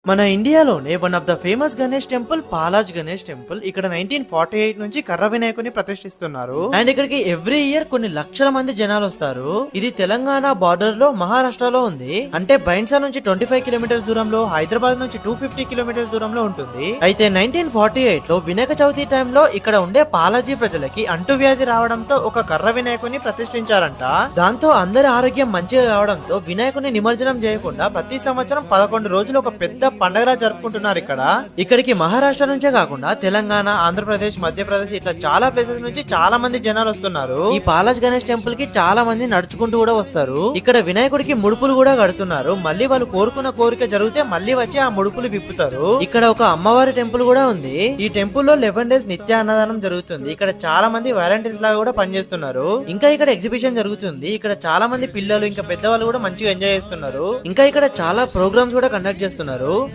మన ఇండియాలోనే one of the famous Ganesh temple Palaj Ganesh temple. ఇక్కడ 1948 నుంచి కర్ర వినాయకుని ప్రతిష్ఠిస్తున్నారు. అండ్ ఇక్కడికి ఎవ్రీ ఇయర్ కొన్ని లక్షల మంది జనాలు వస్తారు. ఇది తెలంగాణ బార్డర్ లో మహారాష్ట్రలో ఉంది. అంటే బైన్సా నుంచి 25 కిలోమీటర్స్ దూరంలో, హైదరాబాద్ నుంచి 250 కిలోమీటర్స్ దూరంలో ఉంటుంది. అయితే 1948 లో వినాయక చవితి టైంలో ఇక్కడ ఉండే పాలాజీ ప్రజలకి అంటువ్యాధి రావడంతో ఒక కర్ర వినాయకుని ప్రతిష్ఠించారంట. దాంతో అందరి ఆరోగ్యం మంచిగా కావడంతో వినాయకుని నిమజ్జనం చేయకుండా ప్రతి సంవత్సరం 11 రోజులు ఒక పెద్ద పండగలా జరుపుకుంటున్నారు. ఇక్కడికి మహారాష్ట్ర నుంచే కాకుండా తెలంగాణ, ఆంధ్రప్రదేశ్, మధ్యప్రదేశ్ ఇట్లా చాలా ప్లేసెస్ నుంచి చాలా మంది జనాలు వస్తున్నారు. ఈ పాలాజ్ గణేష్ టెంపుల్ కి చాలా మంది నడుచుకుంటూ కూడా వస్తారు. ఇక్కడ వినాయకుడికి ముడుపులు కూడా కడుతున్నారు. మళ్ళీ వాళ్ళు కోరుకున్న కోరిక జరిగితే మళ్ళీ వచ్చి ఆ ముడుపులు విప్పుతారు. ఇక్కడ ఒక అమ్మవారి టెంపుల్ కూడా ఉంది. ఈ టెంపుల్ లో 11 డేస్ నిత్య అన్నదానం జరుగుతుంది. ఇక్కడ చాలా మంది వాలంటీర్స్ లాగా కూడా పనిచేస్తున్నారు. ఇంకా ఇక్కడ ఎగ్జిబిషన్ జరుగుతుంది. ఇక్కడ చాలా మంది పిల్లలు ఇంకా పెద్దవాళ్ళు కూడా మంచిగా ఎంజాయ్ చేస్తున్నారు. ఇంకా ఇక్కడ చాలా ప్రోగ్రామ్స్ కూడా కండక్ట్ చేస్తున్నారు.